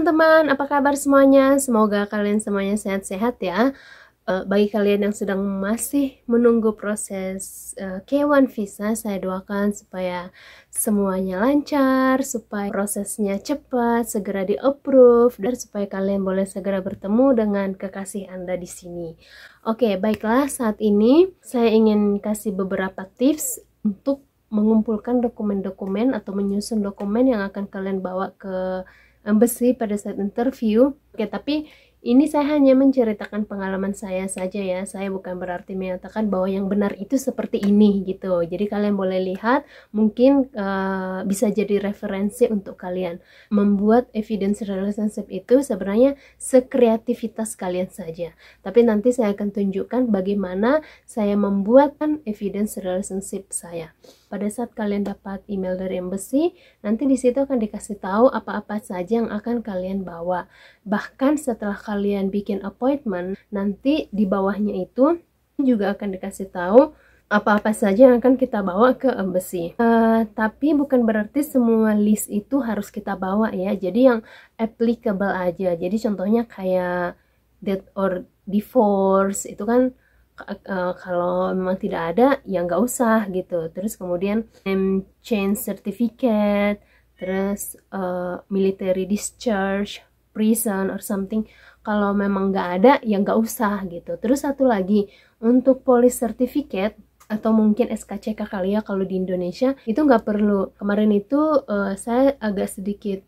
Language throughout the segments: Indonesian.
teman-teman, apa kabar semuanya? Semoga kalian semuanya sehat-sehat ya. Bagi kalian yang sedang masih menunggu proses K1 visa, saya doakan supaya semuanya lancar, supaya prosesnya cepat, segera di-approve, dan supaya kalian boleh segera bertemu dengan kekasih Anda di sini. Oke, baiklah, saat ini saya ingin kasih beberapa tips untuk mengumpulkan dokumen-dokumen atau menyusun dokumen yang akan kalian bawa ke embassy pada saat interview. Oke, tapi ini saya hanya menceritakan pengalaman saya saja ya. Saya bukan berarti menyatakan bahwa yang benar itu seperti ini gitu. Jadi kalian boleh lihat, mungkin bisa jadi referensi untuk kalian. Membuat evidence relationship itu sebenarnya sekreativitas kalian saja. Tapi nanti saya akan tunjukkan bagaimana saya membuatkan evidence relationship saya. Pada saat kalian dapat email dari embassy, nanti di situ akan dikasih tahu apa-apa saja yang akan kalian bawa. Bahkan setelah kalian bikin appointment, nanti di bawahnya itu juga akan dikasih tahu apa-apa saja yang akan kita bawa ke embassy. Tapi bukan berarti semua list itu harus kita bawa ya. Jadi yang applicable aja. Jadi contohnya kayak death or divorce itu kan kalau memang tidak ada ya nggak usah gitu. Terus kemudian name change certificate, terus military discharge, prison or something, kalau memang nggak ada ya nggak usah gitu. Terus satu lagi untuk police certificate atau mungkin SKCK kali ya kalau di Indonesia itu nggak perlu. Kemarin itu saya agak sedikit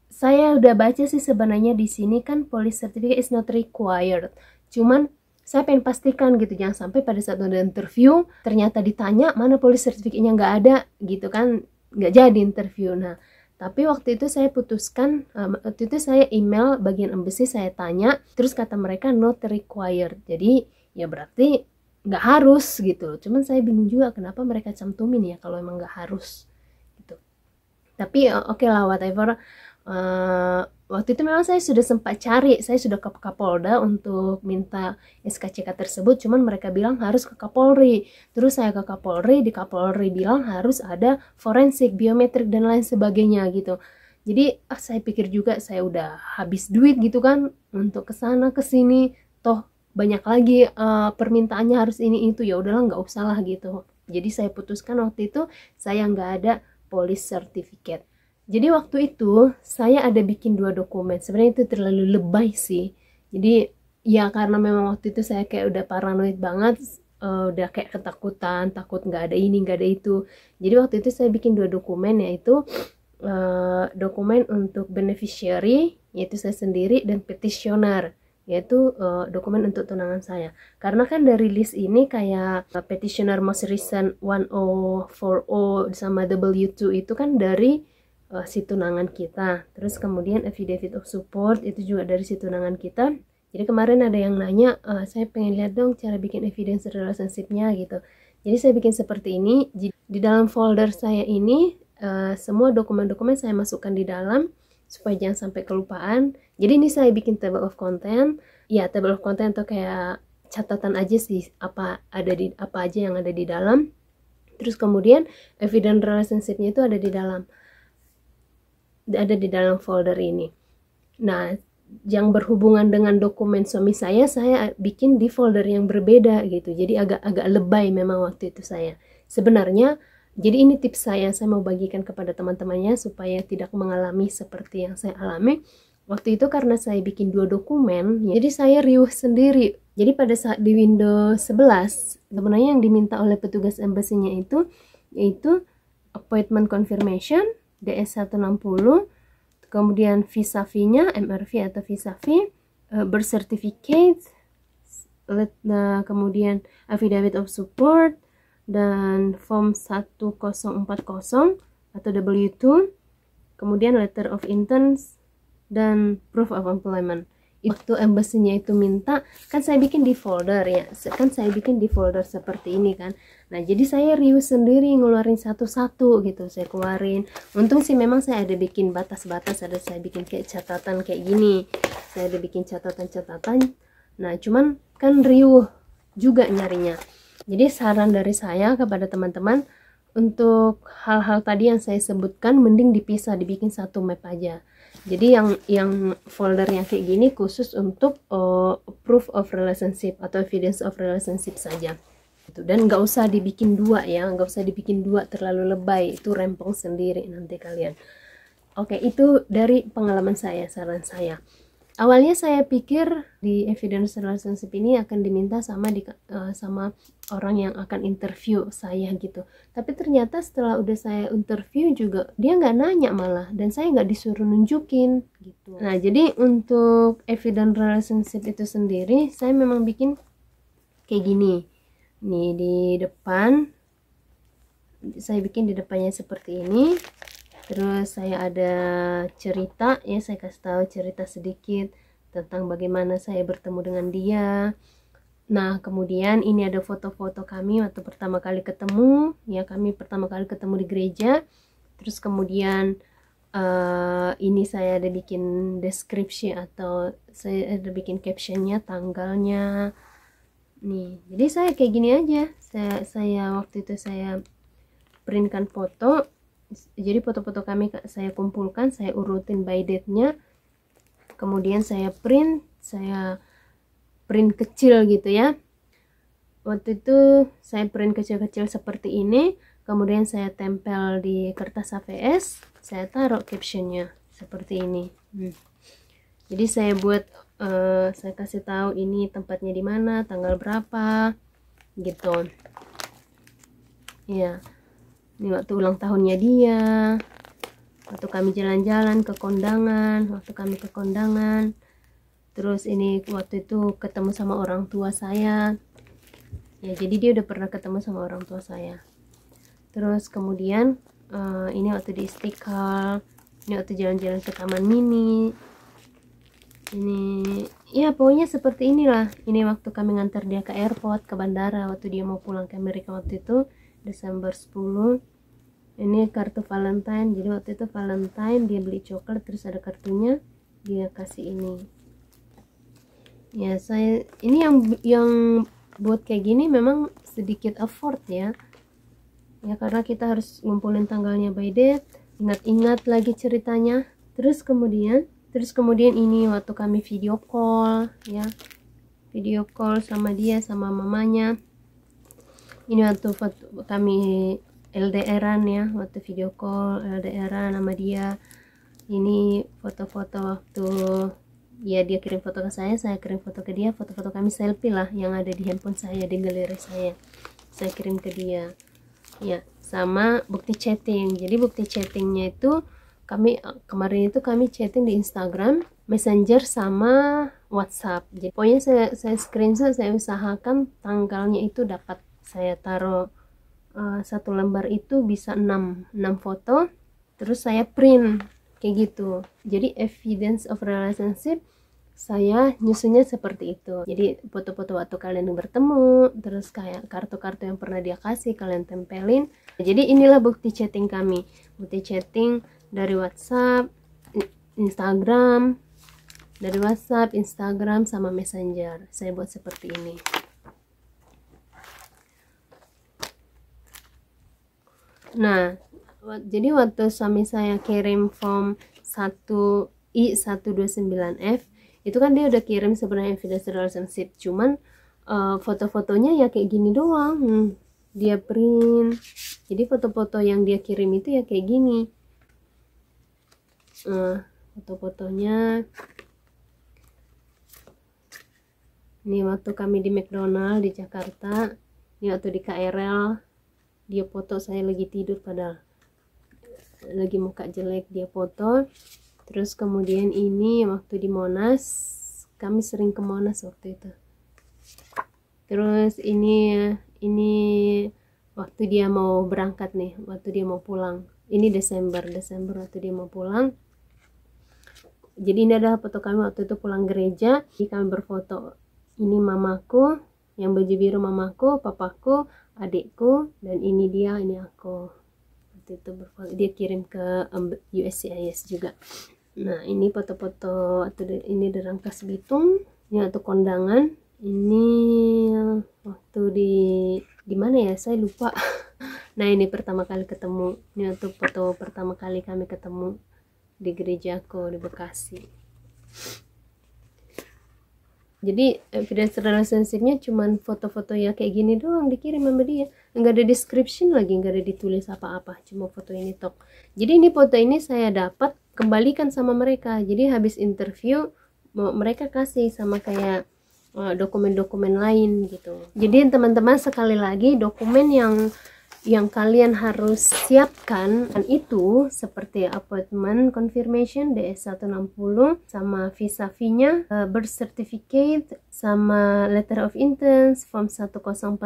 saya udah baca sih sebenarnya di sini kan police certificate is not required. Cuman saya pengen pastikan gitu, jangan sampai pada saat udah interview ternyata ditanya mana police certificate-nya nggak ada gitu kan, nggak jadi interview. Nah, tapi waktu itu saya putuskan, waktu itu saya email bagian embassy, saya tanya, terus kata mereka not required. Jadi ya berarti nggak harus gitu. Cuman saya bingung juga kenapa mereka cantumin ya kalau emang nggak harus gitu. Tapi oke lah, whatever. Waktu itu memang saya sudah sempat cari, saya sudah ke Kapolda untuk minta SKCK tersebut, cuman mereka bilang harus ke Kapolri. Terus saya ke Kapolri, di Kapolri bilang harus ada forensik, biometrik dan lain sebagainya gitu. Jadi saya pikir juga saya udah habis duit gitu kan untuk kesana kesini, toh banyak lagi permintaannya harus ini itu, ya udahlah nggak usah lah gitu. Jadi saya putuskan waktu itu saya nggak ada police certificate. Jadi waktu itu saya ada bikin 2 dokumen. Sebenarnya itu terlalu lebay sih. Jadi ya karena memang waktu itu saya kayak udah paranoid banget, udah kayak ketakutan, takut nggak ada ini, nggak ada itu. Jadi waktu itu saya bikin 2 dokumen, yaitu dokumen untuk beneficiary, yaitu saya sendiri, dan petitioner, yaitu dokumen untuk tunangan saya. Karena kan dari list ini kayak petitioner most recent 1040 sama W2 itu kan dari si tunangan kita. Terus kemudian affidavit of support itu juga dari si tunangan kita. Jadi kemarin ada yang nanya, saya pengen lihat dong cara bikin evidence relationship-nya gitu. Jadi saya bikin seperti ini. Di dalam folder saya ini semua dokumen-dokumen saya masukkan di dalam supaya jangan sampai kelupaan. Jadi ini saya bikin table of content. Ya, table of content atau kayak catatan aja sih apa aja yang ada di dalam. Terus kemudian evidence relationship-nya itu ada di dalam folder ini. Nah, yang berhubungan dengan dokumen suami saya bikin di folder yang berbeda gitu. Jadi agak lebay memang waktu itu saya. Sebenarnya, jadi ini tips saya mau bagikan kepada teman-temannya supaya tidak mengalami seperti yang saya alami. Waktu itu karena saya bikin 2 dokumen, jadi saya riuh sendiri. Jadi pada saat di Windows 11, sebenarnya yang diminta oleh petugas embassy-nya itu yaitu appointment confirmation, DS160, kemudian visa fee-nya, MRV atau visa fee, birth certificate, kemudian affidavit of support, dan form 1040 atau W2, kemudian letter of intent, dan proof of employment. Waktu embassy-nya itu minta, kan saya bikin di folder ya, kan saya bikin di folder seperti ini kan. Nah, jadi saya riuh sendiri ngeluarin satu-satu gitu, saya keluarin. Untung sih memang saya ada bikin batas-batas, ada saya bikin kayak catatan kayak gini. Saya ada bikin catatan-catatan. Nah, cuman kan riuh juga nyarinya. Jadi saran dari saya kepada teman-teman, untuk hal-hal tadi yang saya sebutkan mending dipisah, dibikin satu map aja. Jadi yang foldernya kayak gini khusus untuk proof of relationship atau evidence of relationship saja. Dan nggak usah dibikin dua ya, nggak usah dibikin dua, terlalu lebay, itu rempong sendiri nanti kalian. Oke, itu dari pengalaman saya, saran saya. Awalnya saya pikir di evidence relationship ini akan diminta sama orang yang akan interview saya gitu. Tapi ternyata setelah udah saya interview juga dia nggak nanya malah, dan saya nggak disuruh nunjukin gitu. Nah, jadi untuk evidence relationship itu sendiri saya memang bikin kayak gini. Nih di depan saya bikin di depannya seperti ini. Terus saya ada cerita ya, saya kasih tahu cerita sedikit tentang bagaimana saya bertemu dengan dia. Nah, kemudian ini ada foto-foto kami waktu pertama kali ketemu ya, kami pertama kali ketemu di gereja. Terus kemudian ini saya ada bikin deskripsi atau saya ada bikin captionnya, tanggalnya nih. Jadi saya kayak gini aja, saya waktu itu saya printkan foto. Jadi foto-foto kami saya kumpulkan, saya urutin by date-nya, kemudian saya print kecil gitu ya. Waktu itu saya print kecil-kecil seperti ini, kemudian saya tempel di kertas HVS, saya taruh captionnya seperti ini. Jadi saya buat saya kasih tahu ini tempatnya di mana, tanggal berapa gitu ya. Ini waktu ulang tahunnya dia, waktu kami jalan-jalan ke kondangan, waktu kami ke kondangan. Terus ini waktu itu ketemu sama orang tua saya ya, jadi dia udah pernah ketemu sama orang tua saya. Terus kemudian ini waktu di Istiqlal, ini waktu jalan-jalan ke Taman Mini, ini ya pokoknya seperti inilah. Ini waktu kami ngantar dia ke airport, ke bandara, waktu dia mau pulang ke Amerika waktu itu Desember 10. Ini kartu Valentine, jadi waktu itu Valentine dia beli coklat, terus ada kartunya, dia kasih ini ya. Saya ini yang buat kayak gini memang sedikit effort ya, karena kita harus ngumpulin tanggalnya by date, ingat-ingat lagi ceritanya. Terus kemudian ini waktu kami video call ya, video call sama dia sama mamanya. Ini waktu kami LDRan ya, waktu video call LDRan sama dia. Ini foto-foto waktu ya dia kirim foto ke saya kirim foto ke dia, foto-foto kami selfie lah yang ada di handphone saya, di galeri saya kirim ke dia ya. Sama bukti chatting, jadi bukti chattingnya itu kami kemarin itu kami chatting di Instagram, Messenger sama WhatsApp. Jadi pokoknya saya screenshot, saya usahakan tanggalnya itu dapat. Saya taruh satu lembar itu bisa 6 foto, terus saya print kayak gitu. Jadi evidence of relationship saya nyusunnya seperti itu. Jadi foto-foto waktu kalian bertemu, terus kayak kartu-kartu yang pernah dia kasih kalian tempelin. Jadi inilah bukti chatting kami, bukti chatting dari WhatsApp, Instagram, sama Messenger. Saya buat seperti ini. Nah, jadi waktu suami saya kirim form 1I129F, itu kan dia udah kirim sebenarnya evidence relationship, cuman foto-fotonya ya kayak gini doang. Dia print. Jadi foto-foto yang dia kirim itu ya kayak gini. Foto-fotonya ini waktu kami di McDonald di Jakarta, ini waktu di KRL, dia foto saya lagi tidur padahal lagi muka jelek, dia foto. Terus kemudian ini waktu di Monas, kami sering ke Monas waktu itu. Terus ini waktu dia mau berangkat nih, waktu dia mau pulang, ini Desember waktu dia mau pulang. Jadi ini adalah foto kami waktu itu pulang gereja. Jadi kami berfoto, ini mamaku yang baju biru, mamaku, papaku, adikku, dan ini dia, ini aku. Waktu itu berfoto, dia kirim ke USCIS juga. Nah, ini foto-foto waktu ini di Rangkas Bitung, ini waktu kondangan. Ini waktu di mana ya, saya lupa. Nah ini pertama kali ketemu, ini untuk foto pertama kali kami ketemu di gerejaku di Bekasi. Jadi evidence relationship-nya cuman foto-foto ya kayak gini doang dikirim sama dia, nggak ada description lagi, nggak ada ditulis apa-apa, cuma foto ini tok. Jadi ini foto ini saya dapat kembalikan sama mereka, jadi habis interview mereka kasih sama kayak dokumen-dokumen lain gitu. Jadi teman-teman sekali lagi dokumen yang kalian harus siapkan itu seperti appointment confirmation DS-160 sama visa fee-nya, birth certificate sama letter of intent form 1040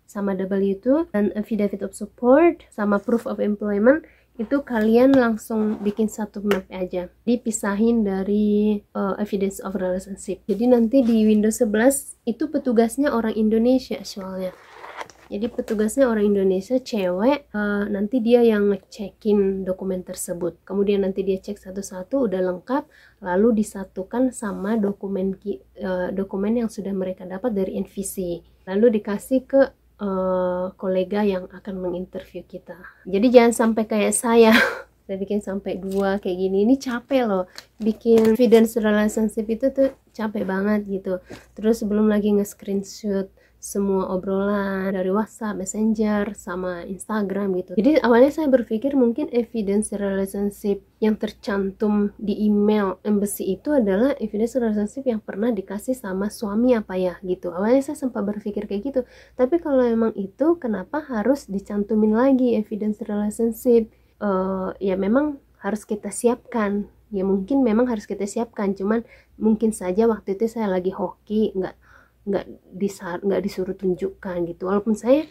sama W2 dan affidavit of support sama proof of employment. Itu kalian langsung bikin satu map aja, dipisahin dari evidence of relationship. Jadi nanti di Windows 11 itu petugasnya orang Indonesia soalnya. Jadi petugasnya orang Indonesia cewek, nanti dia yang ngecekin dokumen tersebut. Kemudian nanti dia cek satu-satu udah lengkap, lalu disatukan sama dokumen yang sudah mereka dapat dari NVC. Lalu dikasih ke kolega yang akan menginterview kita. Jadi jangan sampai kayak saya bikin sampai 2 kayak gini. Ini capek loh. Bikin evidence relationship itu tuh capek banget gitu. Terus belum lagi nge-screenshot semua obrolan dari WhatsApp, Messenger, sama Instagram gitu. Jadi awalnya saya berpikir mungkin evidence relationship yang tercantum di email embassy itu adalah evidence relationship yang pernah dikasih sama suami apa ya gitu. Awalnya saya sempat berpikir kayak gitu. Tapi kalau emang itu, kenapa harus dicantumin lagi evidence relationship? Ya memang harus kita siapkan. Ya mungkin memang harus kita siapkan. Cuman mungkin saja waktu itu saya lagi hoki, nggak disuruh tunjukkan gitu, walaupun saya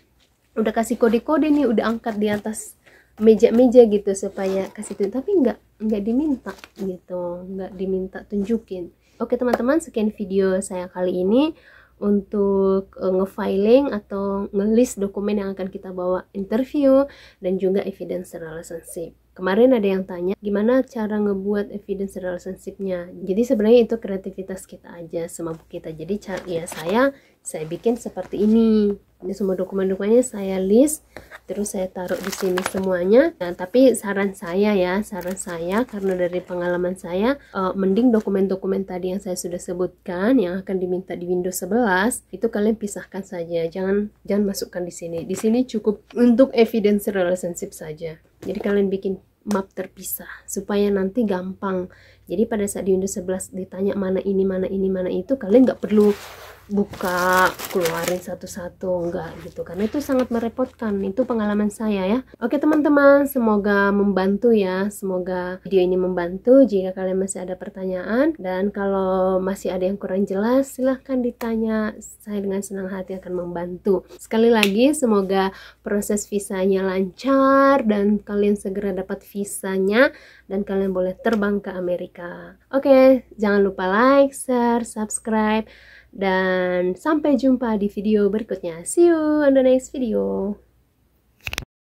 udah kasih kode-kode nih, udah angkat di atas meja-meja gitu supaya kasih tunjuk, tapi nggak diminta gitu, nggak diminta tunjukin. Oke teman-teman, sekian video saya kali ini untuk ngefiling atau ngelist dokumen yang akan kita bawa interview dan juga evidence relationship. Kemarin ada yang tanya gimana cara ngebuat evidence relationship-nya. Jadi sebenarnya itu kreativitas kita aja, semampu kita. Jadi ya saya bikin seperti ini. Ini semua dokumen-dokumennya saya list, terus saya taruh di sini semuanya. Nah, tapi saran saya karena dari pengalaman saya, mending dokumen-dokumen tadi yang saya sudah sebutkan yang akan diminta di Windows 11 itu kalian pisahkan saja. Jangan masukkan di sini. Di sini cukup untuk evidence relationship saja. Jadi kalian bikin map terpisah supaya nanti gampang. Jadi pada saat di Windows 11 ditanya mana ini, mana ini, mana itu, kalian nggak perlu buka keluarin satu-satu, enggak gitu, karena itu sangat merepotkan. Itu pengalaman saya ya. Oke teman-teman, semoga membantu ya, semoga video ini membantu. Jika kalian masih ada pertanyaan dan kalau masih ada yang kurang jelas, silahkan ditanya, saya dengan senang hati akan membantu. Sekali lagi semoga proses visanya lancar dan kalian segera dapat visanya dan kalian boleh terbang ke Amerika. Oke, jangan lupa like, share, subscribe, dan sampai jumpa di video berikutnya. See you on the next video.